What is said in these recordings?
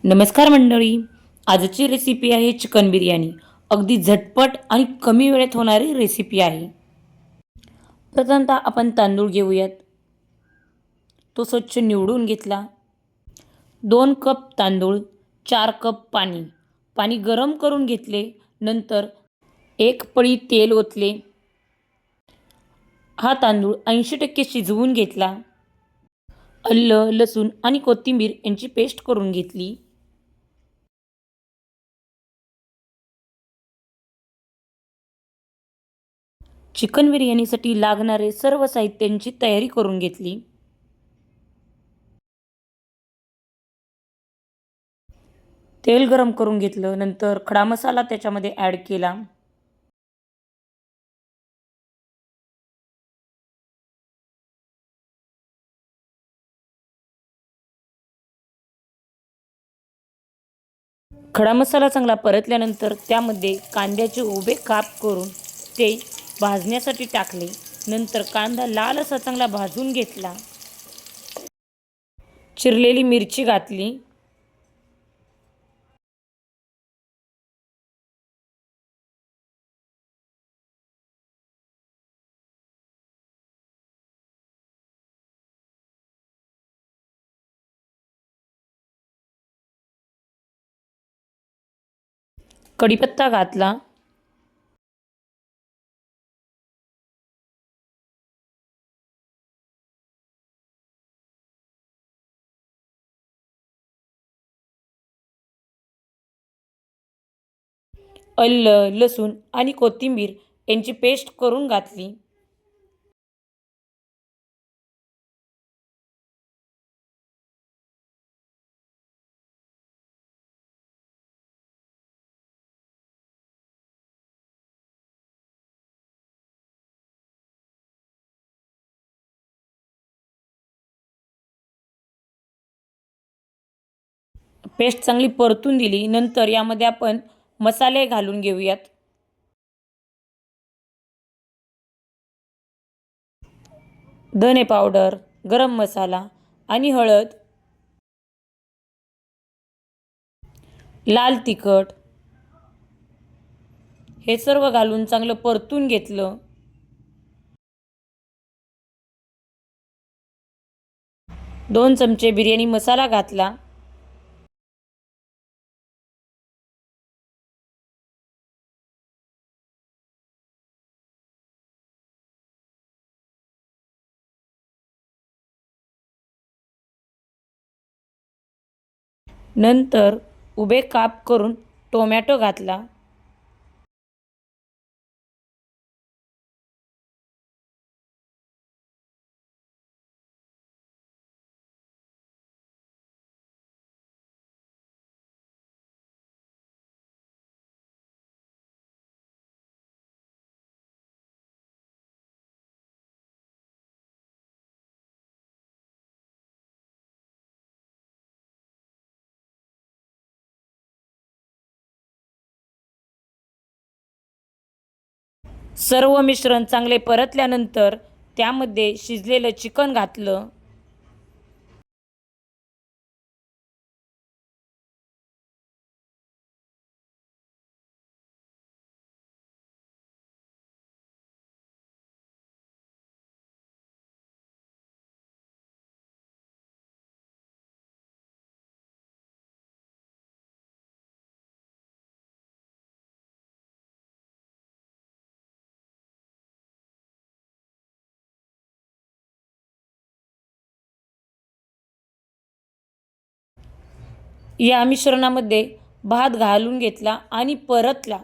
नमस्कार मंडळी. आजची रेसिपी आहे चिकन बिर्याणी. अगदी झटपट आणि कमी वेळेत होणारी रेसिपी आहे. प्रथमतः आपण तांदूळ घेऊयात. तो स्वच्छ निवडून घेतला. 2 कप तांदूळ, 4 कप पाणी. पाणी गरम करून घेतले. नंतर 1 पळी तेल ओतले. हा तांदूळ 80% शिजवून घेतला. आलं, लसूण आणि कोथिंबीर यांची पेस्ट करून घेतली. चिकन बिर्याणीसाठी लागणारे सर्व साहित्यांची तयारी करून घेतली. तेल गरम करून घेतलं. नंतर खडा मसाला त्याच्यामध्ये ॲड केला. खडा मसाला चांगला परतल्यानंतर त्यामध्ये कांद्याचे उभे काप करून ते भाजण्यासाठी टाकले. नंतर कांदा लाल असा चांगला भाजून घेतला. चिरलेली मिरची घातली. कढीपत्ता घातला. आलं, लसूण आणि कोथिंबीर यांची पेस्ट करून घातली. पेस्ट चांगली परतून दिली. नंतर यामध्ये आपण मसाले घालून घेऊयात. धने पावडर, गरम मसाला आणि हळद, लाल तिखट हे सर्व घालून चांगलं परतून घेतलं. 2 चमचे बिर्याणी मसाला घातला. नंतर उभे काप करून टोमॅटो घातला. सर्व मिश्रण चांगले परतल्यानंतर त्यामध्ये शिजलेलं चिकन घातलं. या मिश्रणामध्ये भात घालून घेतला आणि परतला.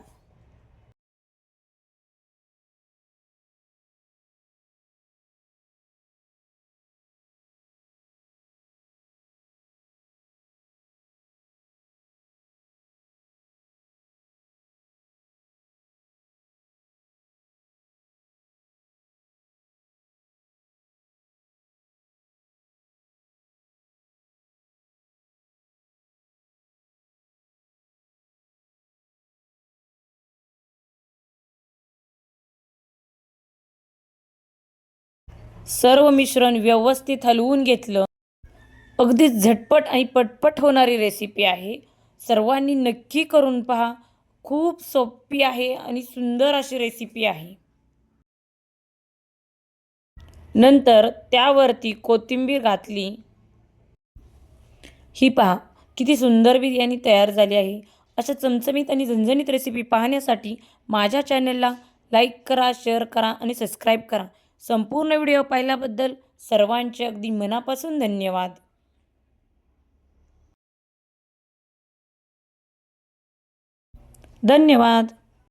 सर्व मिश्रण व्यवस्थित हलवून घेतलं. अगदी झटपट आणि पटपट होणारी रेसिपी आहे. सर्वांनी नक्की करून पहा. खूप सोपी आहे आणि सुंदर अशी रेसिपी आहे. नंतर त्यावरती कोथिंबीर घातली. ही पहा किती सुंदर बिर्याणी तयार झाली आहे. अशा चमचमीत आणि झणझणीत रेसिपी पाहण्यासाठी माझ्या चॅनलला लाईक करा, शेअर करा आणि सबस्क्राईब करा. संपूर्ण व्हिडिओ पाहिल्याबद्दल सर्वांचे अगदी मनापासून धन्यवाद. धन्यवाद.